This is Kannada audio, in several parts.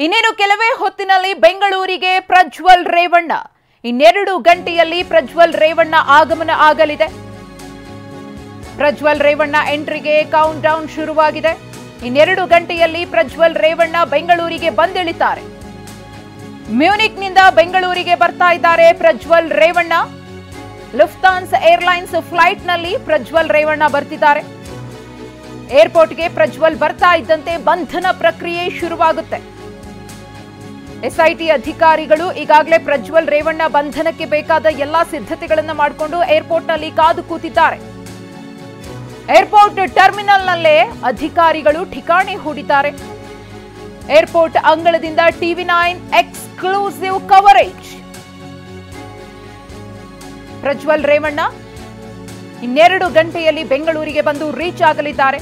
ಇನ್ನೇನು ಕೆಲವೇ ಹೊತ್ತಿನಲ್ಲಿ ಬೆಂಗಳೂರಿಗೆ ಪ್ರಜ್ವಲ್ ರೇವಣ್ಣ. ಇನ್ನೆರಡು ಗಂಟೆಯಲ್ಲಿ ಪ್ರಜ್ವಲ್ ರೇವಣ್ಣ ಆಗಮನ ಆಗಲಿದೆ. ಪ್ರಜ್ವಲ್ ರೇವಣ್ಣ ಎಂಟ್ರಿಗೆ ಕೌಂಟ್ ಡೌನ್ ಶುರುವಾಗಿದೆ. ಇನ್ನೆರಡು ಗಂಟೆಯಲ್ಲಿ ಪ್ರಜ್ವಲ್ ರೇವಣ್ಣ ಬೆಂಗಳೂರಿಗೆ ಬಂದಿಳಿತಾರೆ. ಮ್ಯೂನಿಕ್ನಿಂದ ಬೆಂಗಳೂರಿಗೆ ಬರ್ತಾ ಇದ್ದಾರೆ ಪ್ರಜ್ವಲ್ ರೇವಣ್ಣ. ಲುಫ್ತಾನ್ಸ್ ಏರ್ಲೈನ್ಸ್ ಫ್ಲೈಟ್ನಲ್ಲಿ ಪ್ರಜ್ವಲ್ ರೇವಣ್ಣ ಬರ್ತಿದ್ದಾರೆ. ಏರ್ಪೋರ್ಟ್ಗೆ ಪ್ರಜ್ವಲ್ ಬರ್ತಾ ಇದ್ದಂತೆ ಬಂಧನ ಪ್ರಕ್ರಿಯೆ ಶುರುವಾಗುತ್ತೆ. ಎಸ್ಐಟಿ ಅಧಿಕಾರಿಗಳು ಈಗಾಗಲೇ ಪ್ರಜ್ವಲ್ ರೇವಣ್ಣ ಬಂಧನಕ್ಕೆ ಬೇಕಾದ ಎಲ್ಲಾ ಸಿದ್ಧತೆಗಳನ್ನು ಮಾಡಿಕೊಂಡು ಏರ್ಪೋರ್ಟ್ನಲ್ಲಿ ಕಾದು ಕೂತಿದ್ದಾರೆ. ಏರ್ಪೋರ್ಟ್ ಟರ್ಮಿನಲ್ನಲ್ಲೇ ಅಧಿಕಾರಿಗಳು ಠಿಕಾಣಿ ಹೂಡಿದ್ದಾರೆ. ಏರ್ಪೋರ್ಟ್ ಅಂಗಳದಿಂದ ಟಿವಿ9 ಎಕ್ಸ್ಕ್ಲೂಸಿವ್ ಕವರೇಜ್. ಪ್ರಜ್ವಲ್ ರೇವಣ್ಣ ಇನ್ನೆರಡು ಗಂಟೆಯಲ್ಲಿ ಬೆಂಗಳೂರಿಗೆ ಬಂದು ರೀಚ್ ಆಗಲಿದ್ದಾರೆ.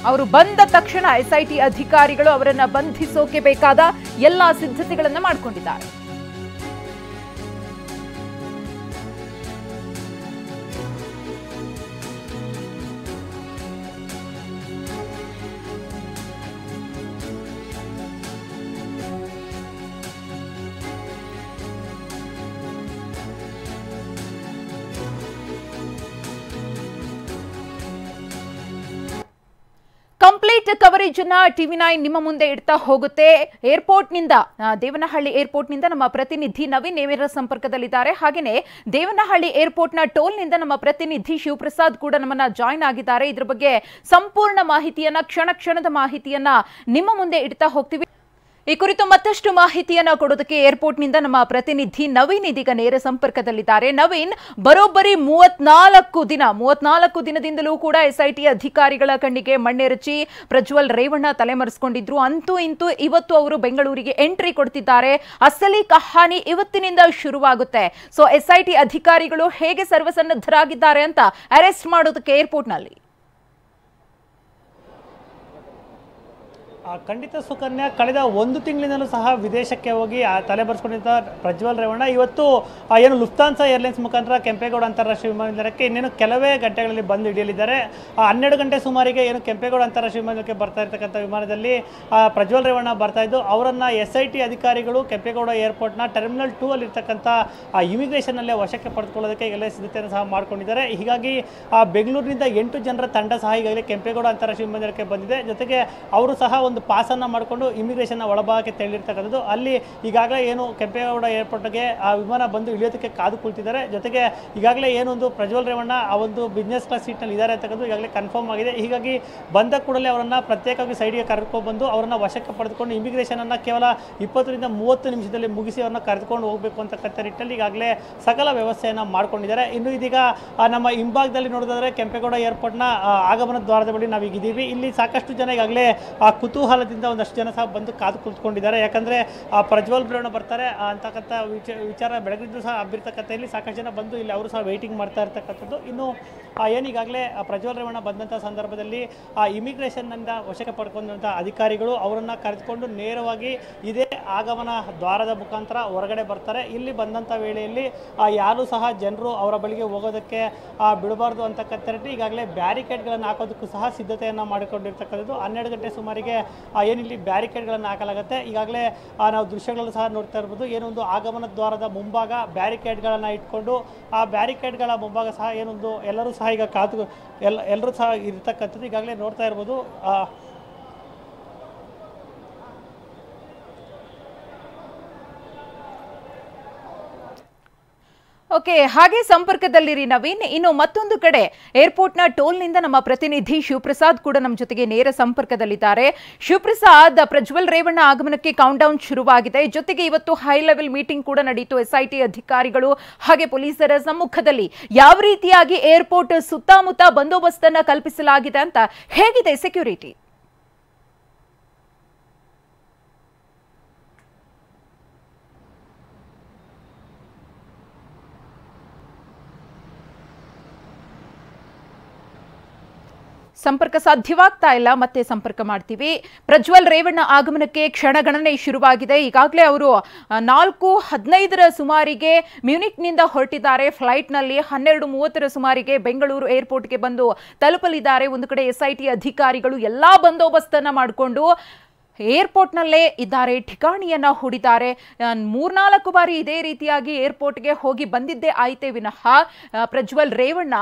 ಅವರು ಬಂದ ತಕ್ಷಣ ಎಸ್ಐಟಿ ಅಧಿಕಾರಿಗಳು ಅವರನ್ನ ಬಂಧಿಸೋಕೆ ಬೇಕಾದ ಎಲ್ಲಾ ಸಿದ್ಧತೆಗಳನ್ನು ಮಾಡಿಕೊಂಡಿದ್ದಾರೆ. ಕಂಪ್ಲೀಟ್ ಕವರೇಜ್ ಅನ್ನ ಟಿವಿ9 ನಿಮ್ಮ ಮುಂದೆ ಇಡ್ತಾ ಹೋಗುತ್ತೆ. ಏರ್ಪೋರ್ಟ್ನಿಂದ ದೇವನಹಳ್ಳಿ ಏರ್ಪೋರ್ಟ್ನಿಂದ ನಮ್ಮ ಪ್ರತಿನಿಧಿ ನವೀನ್ ನೇರ ಸಂಪರ್ಕದಲ್ಲಿದ್ದಾರೆ. ಹಾಗೆಯೇ ದೇವನಹಳ್ಳಿ ಏರ್ಪೋರ್ಟ್ನ ಟೋಲ್ನಿಂದ ನಮ್ಮ ಪ್ರತಿನಿಧಿ ಶಿವಪ್ರಸಾದ್ ಕೂಡ ನಮ್ಮನ್ನ ಜಾಯ್ನ್ ಆಗಿದ್ದಾರೆ. ಇದ್ರ ಬಗ್ಗೆ ಸಂಪೂರ್ಣ ಮಾಹಿತಿಯನ್ನ ಕ್ಷಣದ ಮಾಹಿತಿಯನ್ನ ನಿಮ್ಮ ಮುಂದೆ ಇಡ್ತಾ ಹೋಗ್ತೀವಿ. ಈ ಕುರಿತು ಮತ್ತಷ್ಟು ಮಾಹಿತಿಯನ್ನ ಕೊಡೋದಕ್ಕೆ ಏರ್ಪೋರ್ಟ್ನಿಂದ ನಮ್ಮ ಪ್ರತಿನಿಧಿ ನವೀನ್ ಇದೀಗ ನೇರ ಸಂಪರ್ಕದಲ್ಲಿದ್ದಾರೆ. ನವೀನ್, ಬರೋಬ್ಬರಿ 34 ದಿನದಿಂದಲೂ ಕೂಡ ಎಸ್ಐಟಿ ಅಧಿಕಾರಿಗಳ ಕಣ್ಣಿಗೆ ಮಣ್ಣೆರಚಿ ಪ್ರಜ್ವಲ್ ರೇವಣ್ಣ ತಲೆಮರೆಸಿಕೊಂಡಿದ್ರು. ಅಂತೂ ಇಂತೂ ಇವತ್ತು ಅವರು ಬೆಂಗಳೂರಿಗೆ ಎಂಟ್ರಿ ಕೊಡ್ತಿದ್ದಾರೆ. ಅಸಲಿ ಕಹಾನಿ ಇವತ್ತಿನಿಂದ ಶುರುವಾಗುತ್ತೆ. ಸೊ ಎಸ್ಐಟಿ ಅಧಿಕಾರಿಗಳು ಹೇಗೆ ಸರ್ವಸನ್ನದ್ಧರಾಗಿದ್ದಾರೆ ಅಂತ ಅರೆಸ್ಟ್ ಮಾಡೋದಕ್ಕೆ ಏರ್ಪೋರ್ಟ್ನಲ್ಲಿ? ಖಂಡಿತ ಸುಕನ್ಯಾ, ಕಳೆದ ಒಂದು ತಿಂಗಳಿನಲ್ಲೂ ಸಹ ವಿದೇಶಕ್ಕೆ ಹೋಗಿ ತಲೆಬರೆಸ್ಕೊಂಡಿದ್ದ ಪ್ರಜ್ವಲ್ ರೇವಣ್ಣ ಇವತ್ತು ಏನು ಲುಫ್ತಾನ್ಸಾ ಏರ್ಲೈನ್ಸ್ ಮುಖಾಂತರ ಕೆಂಪೇಗೌಡ ಅಂತಾರಾಷ್ಟ್ರೀಯ ವಿಮಾನ ನಿಲ್ದಾಣಕ್ಕೆ ಇನ್ನೇನು ಕೆಲವೇ ಗಂಟೆಗಳಲ್ಲಿ ಬಂದು ಹಿಡಿಯಲಿದ್ದಾರೆ. 12 ಗಂಟೆ ಸುಮಾರಿಗೆ ಏನು ಕೆಂಪೇಗೌಡ ಅಂತಾರಾಷ್ಟ್ರೀಯ ವಿಮಾನಕ್ಕೆ ಬರ್ತಾ ಇರ್ತಕ್ಕಂಥ ವಿಮಾನದಲ್ಲಿ ಪ್ರಜ್ವಲ್ ರೇವಣ್ಣ ಬರ್ತಾ ಇದ್ದು ಅವರನ್ನು ಎಸ್ಐಟಿ ಅಧಿಕಾರಿಗಳು ಕೆಂಪೇಗೌಡ ಏರ್ಪೋರ್ಟ್ನ ಟರ್ಮಿನಲ್ 2 ಅಲ್ಲಿ ಇರ್ತಕ್ಕಂಥ ಇಮಿಗ್ರೇಷನ್ನಲ್ಲೇ ವಶಕ್ಕೆ ಪಡೆದುಕೊಳ್ಳೋದಕ್ಕೆ ಎಲ್ಲ ಸಿದ್ಧತೆಯನ್ನು ಸಹ ಮಾಡ್ಕೊಂಡಿದ್ದಾರೆ. ಹೀಗಾಗಿ ಬೆಂಗಳೂರಿನಿಂದ 8 ಜನರ ತಂಡ ಸಹ ಈಗಾಗಲೇ ಕೆಂಪೇಗೌಡ ಅಂತಾರಾಷ್ಟ್ರೀಯ ವಿಮಾನ ನಿಲ್ದಾಣಕ್ಕೆ ಬಂದಿದೆ. ಜೊತೆಗೆ ಅವರು ಸಹ ಒಂದು ಪಾಸನ್ನು ಮಾಡಿಕೊಂಡು ಇಮಿಗ್ರೇಷನ್ನ ಒಳಭಾಗಕ್ಕೆ ತೆರಳಿರ್ತಕ್ಕಂಥದ್ದು. ಅಲ್ಲಿ ಈಗಾಗಲೇ ಏನು ಕೆಂಪೇಗೌಡ ಏರ್ಪೋರ್ಟ್ಗೆ ಆ ವಿಮಾನ ಬಂದು ಇಳಿಯೋದಕ್ಕೆ ಕಾದು ಕುಳಿತಿದ್ದಾರೆ. ಜೊತೆಗೆ ಈಗಾಗಲೇ ಏನೊಂದು ಪ್ರಜ್ವಲ್ ರೇವಣ್ಣ ಆ ಒಂದು ಬಿಸ್ನೆಸ್ ಕ್ಲಾಸ್ ಸೀಟ್ನಲ್ಲಿ ಇದ್ದಾರೆ ಅಂತಕ್ಕಂಥದ್ದು ಈಗಾಗಲೇ ಕನ್ಫರ್ಮ್ ಆಗಿದೆ. ಹೀಗಾಗಿ ಬಂದ ಕೂಡಲೇ ಅವರನ್ನು ಪ್ರತ್ಯೇಕವಾಗಿ ಸೈಡ್ಗೆ ಕರೆದುಕೊಂಡು ಅವರನ್ನು ವಶಕ್ಕೆ ಪಡೆದುಕೊಂಡು ಇಮಿಗ್ರೇಷನನ್ನು ಕೇವಲ 20 ರಿಂದ 30 ನಿಮಿಷದಲ್ಲಿ ಮುಗಿಸಿ ಅವರನ್ನು ಕರೆದುಕೊಂಡು ಹೋಗಬೇಕು ಅಂತಕ್ಕಂಥ ನಿಟ್ಟಿನಲ್ಲಿ ಈಗಾಗಲೇ ಸಕಲ ವ್ಯವಸ್ಥೆಯನ್ನು ಮಾಡ್ಕೊಂಡಿದ್ದಾರೆ. ಇನ್ನು ಇದೀಗ ನಮ್ಮ ಹಿಂಭಾಗದಲ್ಲಿ ನೋಡೋದಾದ್ರೆ ಕೆಂಪೇಗೌಡ ಏರ್ಪೋರ್ಟ್ನ ಆಗಮನ ದ್ವಾರದ ಬಳಿ ನಾವೀಗಿದ್ದೀವಿ. ಇಲ್ಲಿ ಸಾಕಷ್ಟು ಜನ ಈಗಾಗಲೇ ಕುತೂಹಲದಿಂದ ಒಂದಷ್ಟು ಜನ ಸಹ ಬಂದು ಕಾದು ಕುಳಿತುಕೊಂಡಿದ್ದಾರೆ. ಯಾಕಂದರೆ ಪ್ರಜ್ವಲ್ ರೇವಣ್ಣ ಬರ್ತಾರೆ ಅಂತಕ್ಕಂಥ ವಿಚಾರ ಬೆಳಗಿದ್ದು ಸಹ ಹಬ್ಬಿರ್ತಕ್ಕಂಥ ಇಲ್ಲಿ ಸಾಕಷ್ಟು ಜನ ಬಂದು ಇಲ್ಲಿ ಅವರು ಸಹ ವೇಟಿಂಗ್ ಮಾಡ್ತಾ ಇರ್ತಕ್ಕಂಥದ್ದು. ಇನ್ನು ಏನೀಗಾಗಲೇ ಪ್ರಜ್ವಲ್ ರೇವಣ್ಣ ಬಂದಂಥ ಸಂದರ್ಭದಲ್ಲಿ ಇಮಿಗ್ರೇಷನ್ನಿಂದ ವಶಕ್ಕೆ ಪಡ್ಕೊಂಡಂಥ ಅಧಿಕಾರಿಗಳು ಅವರನ್ನು ಕರೆದುಕೊಂಡು ನೇರವಾಗಿ ಇದೇ ಆಗಮನ ದ್ವಾರದ ಮುಖಾಂತರ ಹೊರಗಡೆ ಬರ್ತಾರೆ. ಇಲ್ಲಿ ಬಂದಂಥ ವೇಳೆಯಲ್ಲಿ ಯಾರೂ ಸಹ ಜನರು ಅವರ ಬಳಿಗೆ ಹೋಗೋದಕ್ಕೆ ಬಿಡಬಾರ್ದು ಅಂತಕ್ಕಂಥ ಈಗಾಗಲೇ ಬ್ಯಾರಿಕೇಡ್ಗಳನ್ನು ಹಾಕೋದಕ್ಕೂ ಸಹ ಸಿದ್ಧತೆಯನ್ನು ಮಾಡಿಕೊಂಡಿರ್ತಕ್ಕಂಥದ್ದು. 12 ಗಂಟೆ ಸುಮಾರಿಗೆ ಏನಿಲ್ಲಿ ಬ್ಯಾರಿಕೇಡ್ಗಳನ್ನು ಹಾಕಲಾಗುತ್ತೆ. ಈಗಾಗಲೇ ನಾವು ದೃಶ್ಯಗಳನ್ನು ಸಹ ನೋಡ್ತಾ ಇರ್ಬೋದು. ಏನೊಂದು ಆಗಮನ ದ್ವಾರದ ಮುಂಭಾಗ ಬ್ಯಾರಿಕೇಡ್ಗಳನ್ನು ಇಟ್ಕೊಂಡು ಆ ಬ್ಯಾರಿಕೇಡ್ಗಳ ಮುಂಭಾಗ ಸಹ ಏನೊಂದು ಎಲ್ಲರೂ ಸಹ ಈಗ ಎಲ್ಲರೂ ಸಹ ಇರ್ತಕ್ಕಂಥದ್ದು ಈಗಾಗಲೇ ನೋಡ್ತಾ ಇರ್ಬೋದು. ಓಕೆ, ಹಾಗೆ ಸಂಪರ್ಕದಲ್ಲಿರಿ ನವೀನ್. ಇನ್ನು ಮತ್ತೊಂದು ಕಡೆ ಏರ್ಪೋರ್ಟ್ನ ಟೋಲ್ನಿಂದ ನಮ್ಮ ಪ್ರತಿನಿಧಿ ಶಿವಪ್ರಸಾದ್ ಕೂಡ ನಮ್ಮ ಜೊತೆಗೆ ನೇರ ಸಂಪರ್ಕದಲ್ಲಿದ್ದಾರೆ. ಶಿವಪ್ರಸಾದ್, ಪ್ರಜ್ವಲ್ ರೇವಣ್ಣ ಆಗಮನಕ್ಕೆ ಕೌಂಟ್ ಡೌನ್ ಶುರುವಾಗಿದೆ. ಜೊತೆಗೆ ಇವತ್ತು ಹೈ ಲೆವೆಲ್ ಮೀಟಿಂಗ್ ಕೂಡ ನಡೆಯಿತು ಎಸ್ಐಟಿ ಅಧಿಕಾರಿಗಳು ಹಾಗೆ ಪೊಲೀಸರ ಸಮ್ಮುಖದಲ್ಲಿ. ಯಾವ ರೀತಿಯಾಗಿ ಏರ್ಪೋರ್ಟ್ ಸುತ್ತಮುತ್ತ ಬಂದೋಬಸ್ತನ್ನ ಕಲ್ಪಿಸಲಾಗಿದೆ ಅಂತ, ಹೇಗಿದೆ ಸೆಕ್ಯೂರಿಟಿ? ಸಂಪರ್ಕ ಸಾಧ್ಯವಾಗ್ತಾ ಇಲ್ಲ, ಮತ್ತೆ ಸಂಪರ್ಕ ಮಾಡ್ತೀವಿ. ಪ್ರಜ್ವಲ್ ರೇವಣ್ಣ ಆಗಮನಕ್ಕೆ ಕ್ಷಣಗಣನೆ ಶುರುವಾಗಿದೆ. ಈಗಾಗಲೇ ಅವರು 4:15 ಸುಮಾರಿಗೆ ಮ್ಯೂನಿಕ್ನಿಂದ ಹೊರಟಿದ್ದಾರೆ. ಫ್ಲೈಟ್ನಲ್ಲಿ 12:30 ಸುಮಾರಿಗೆ ಬೆಂಗಳೂರು ಏರ್ಪೋರ್ಟ್ಗೆ ಬಂದು ತಲುಪಲಿದ್ದಾರೆ. ಒಂದು ಕಡೆ ಎಸ್ಐಟಿ ಅಧಿಕಾರಿಗಳು ಎಲ್ಲಾ ಬಂದೋಬಸ್ತನ್ನ ಮಾಡಿಕೊಂಡು ಏರ್ಪೋರ್ಟ್ನಲ್ಲೇ ಇದ್ದಾರೆ, ಠಿಕಾಣಿಯನ್ನ ಹೂಡಿದ್ದಾರೆ. 3-4 ಬಾರಿ ಇದೇ ರೀತಿಯಾಗಿ ಏರ್ಪೋರ್ಟ್ಗೆ ಹೋಗಿ ಬಂದಿದ್ದೇ ಆಯ್ತೇ ವಿನಃ ಪ್ರಜ್ವಲ್ ರೇವಣ್ಣ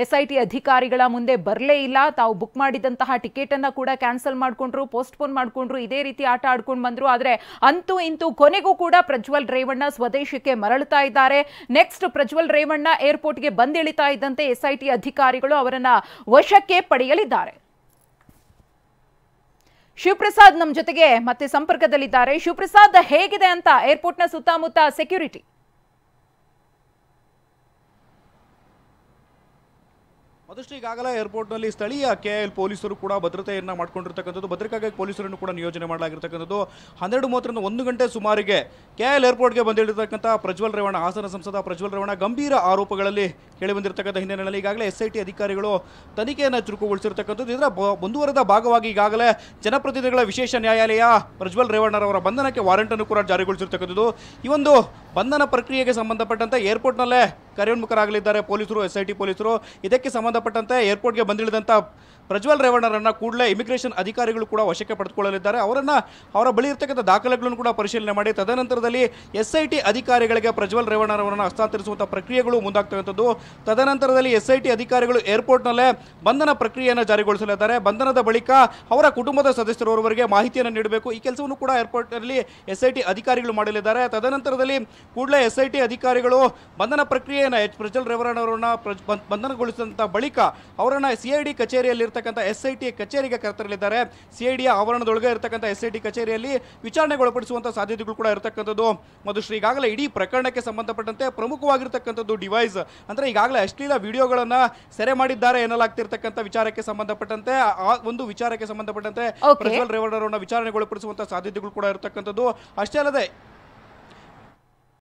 SIT ಅಧಿಕಾರಿಗಳ ಮುಂದೆ ಬರಲೇ ಇಲ್ಲ. ತಾವು ಬುಕ್ ಮಾಡಿದಂತಹ ಟಿಕೆಟ್ ಅನ್ನ ಕೂಡ ಕ್ಯಾನ್ಸಲ್ ಮಾಡ್ಕೊಂಡ್ರು, ಪೋಸ್ಟ್ಪೋನ್ ಮಾಡ್ಕೊಂಡ್ರು, ಇದೇ ರೀತಿ ಆಟ ಆಡ್ಕೊಂಡು ಬಂದ್ರು. ಆದ್ರೆ ಅಂತೂ ಇಂತೂ ಕೊನೆಗೂ ಕೂಡ ಪ್ರಜ್ವಲ್ ರೇವಣ್ಣ ಸ್ವದೇಶಕ್ಕೆ ಮರಳುತ್ತಾ ಇದ್ದಾರೆ. ನೆಕ್ಸ್ಟ್ ಪ್ರಜ್ವಲ್ ರೇವಣ್ಣ ಏರ್ಪೋರ್ಟ್ಗೆ ಬಂದಿಳಿತಾ ಇದ್ದಂತೆ SIT ಅಧಿಕಾರಿಗಳು ಅವರನ್ನ ವಶಕ್ಕೆ ಪಡೆಯಲಿದ್ದಾರೆ. ಶಿವಪ್ರಸಾದ್ ನಮ್ಮ ಜೊತೆಗೆ ಮತ್ತೆ ಸಂಪರ್ಕದಲ್ಲಿದ್ದಾರೆ. ಶಿವಪ್ರಸಾದ್, ಹೇಗಿದೆ ಅಂತ ಏರ್ಪೋರ್ಟ್ನ ಸುತ್ತಮುತ್ತ ಸೆಕ್ಯೂರಿಟಿ? ಅದಷ್ಟು ಈಗಾಗಲೇ ಏರ್ಪೋರ್ಟ್ನಲ್ಲಿ ಸ್ಥಳೀಯ KIL ಪೊಲೀಸರು ಕೂಡ ಭದ್ರತೆಯನ್ನು ಮಾಡ್ಕೊಂಡಿರ್ತಕ್ಕಂಥದ್ದು, ಭದ್ರತೆಗಾಗಿ ಪೊಲೀಸರನ್ನು ಕೂಡ ನಿಯೋಜನೆ ಮಾಡಲಾಗಿರ್ತಕ್ಕಂಥದ್ದು. 12:30ರಿಂದ 1 ಗಂಟೆ ಸುಮಾರಿಗೆ KIL ಏರ್ಪೋರ್ಟ್ಗೆ ಬಂದಿಳಿರ್ತಕ್ಕಂಥ ಪ್ರಜ್ವಲ್ ರೇವಣ್ಣ, ಹಾಸನ ಸಂಸದ ಪ್ರಜ್ವಲ್ ರೇವಣ್ಣ ಗಂಭೀರ ಆರೋಪಗಳಲ್ಲಿ ಕೇಳಿಬಂದಿರತಕ್ಕಂಥ ಹಿನ್ನೆಲೆಯಲ್ಲಿ ಈಗಾಗಲೇ SIT ಅಧಿಕಾರಿಗಳು ತನಿಖೆಯನ್ನು ಚುರುಕುಗೊಳಿಸಿರ್ತಕ್ಕಂಥದ್ದು. ಇದರ ಮುಂದುವರೆದ ಭಾಗವಾಗಿ ಈಗಾಗಲೇ ಜನಪ್ರತಿನಿಧಿಗಳ ವಿಶೇಷ ನ್ಯಾಯಾಲಯ ಪ್ರಜ್ವಲ್ ರೇವಣ್ಣರವರ ಬಂಧನಕ್ಕೆ ವಾರೆಂಟ್ ಅನ್ನು ಕೂಡ ಜಾರಿಗೊಳಿಸಿರ್ತಕ್ಕಂಥದ್ದು. ಈ ಒಂದು ಬಂಧನ ಪ್ರಕ್ರಿಯೆಗೆ ಸಂಬಂಧಪಟ್ಟಂತೆ ಏರ್ಪೋರ್ಟ್ನಲ್ಲೇ ಕಾರ್ಯೋನ್ಮುಖರಾಗಲಿದ್ದಾರೆ ಪೊಲೀಸರು, SIT ಪೊಲೀಸರು. ಇದಕ್ಕೆ ಸಂಬಂಧಪಟ್ಟಂತೆ ಏರ್ಪೋರ್ಟ್ಗೆ ಬಂದಿಳಿದಂಥ ಪ್ರಜ್ವಲ್ ರೇವಣ್ಣರನ್ನ ಕೂಡಲೇ ಇಮಿಗ್ರೇಷನ್ ಅಧಿಕಾರಿಗಳು ಕೂಡ ವಶಕ್ಕೆ ಪಡೆದುಕೊಳ್ಳಲಿದ್ದಾರೆ. ಅವರ ಬಳಿ ಇರತಕ್ಕಂಥ ದಾಖಲೆಗಳನ್ನು ಕೂಡ ಪರಿಶೀಲನೆ ಮಾಡಿ ತದನಂತರದಲ್ಲಿ SIT ಅಧಿಕಾರಿಗಳಿಗೆ ಪ್ರಜ್ವಲ್ ರೇವಣ್ಣರವರನ್ನು ಹಸ್ತಾಂತರಿಸುವಂಥ ಪ್ರಕ್ರಿಯೆಗಳು ಮುಂದಾಗ್ತಕ್ಕಂಥದ್ದು. ತದನಂತರದಲ್ಲಿ SIT ಅಧಿಕಾರಿಗಳು ಏರ್ಪೋರ್ಟ್ನಲ್ಲೇ ಬಂಧನ ಪ್ರಕ್ರಿಯೆಯನ್ನು ಜಾರಿಗೊಳಿಸಲಿದ್ದಾರೆ. ಬಂಧನದ ಬಳಿಕ ಅವರ ಕುಟುಂಬದ ಸದಸ್ಯರವರಿಗೆ ಮಾಹಿತಿಯನ್ನು ನೀಡಬೇಕು. ಈ ಕೆಲಸವನ್ನು ಕೂಡ ಏರ್ಪೋರ್ಟ್ನಲ್ಲಿ SIT ಅಧಿಕಾರಿಗಳು ಮಾಡಲಿದ್ದಾರೆ. ತದನಂತರದಲ್ಲಿ ಕೂಡಲೇ SIT ಅಧಿಕಾರಿಗಳು ಬಂಧನ ಪ್ರಕ್ರಿಯೆಯನ್ನು ಪ್ರಜ್ವಲ್ ರೇವಣ್ಣರವರನ್ನ ಬಂಧನಗೊಳಿಸಿದಂಥ ಬಳಿಕ ಅವರನ್ನು CID ಕಚೇರಿಯಲ್ಲಿ SIT ಕಚೇರಿಗೆ ಕರೆತರಲಿದ್ದಾರೆ. CIDಯ ಆವರಣದೊಳಗೆ ಇರತಕ್ಕಂಥ SIT ಕಚೇರಿಯಲ್ಲಿ ವಿಚಾರಣೆಗೆ ಒಳಪಡಿಸುವಂಥ ಸಾಧ್ಯತೆಗಳು ಕೂಡ ಇರತಕ್ಕಂಥದ್ದು. ಮಧುಶ್ರೀ, ಈಗಾಗಲೇ ಇಡೀ ಪ್ರಕರಣಕ್ಕೆ ಸಂಬಂಧಪಟ್ಟಂತೆ ಪ್ರಮುಖವಾಗಿರ್ತಕ್ಕಂಥದ್ದು ಡಿವೈಸ್ ಅಂದ್ರೆ ಈಗಾಗಲೇ ಅಶ್ಲೀಲ ವಿಡಿಯೋಗಳನ್ನು ಸೆರೆ ಮಾಡಿದ್ದಾರೆ ಎನ್ನಲಾಗ್ತಿರ್ತಕ್ಕಂಥ ವಿಚಾರಕ್ಕೆ ಸಂಬಂಧಪಟ್ಟಂತೆ ಆ ಒಂದು ವಿಚಾರಕ್ಕೆ ಸಂಬಂಧಪಟ್ಟಂತೆ ಪ್ರಜ್ವಲ್ ರೇವಣ್ಣರವರನ್ನ ವಿಚಾರಣೆಗೆ ಒಳಪಡಿಸುವಂಥ ಸಾಧ್ಯತೆಗಳು ಕೂಡ ಇರತಕ್ಕಂಥದ್ದು. ಅಷ್ಟೇ ಅಲ್ಲದೆ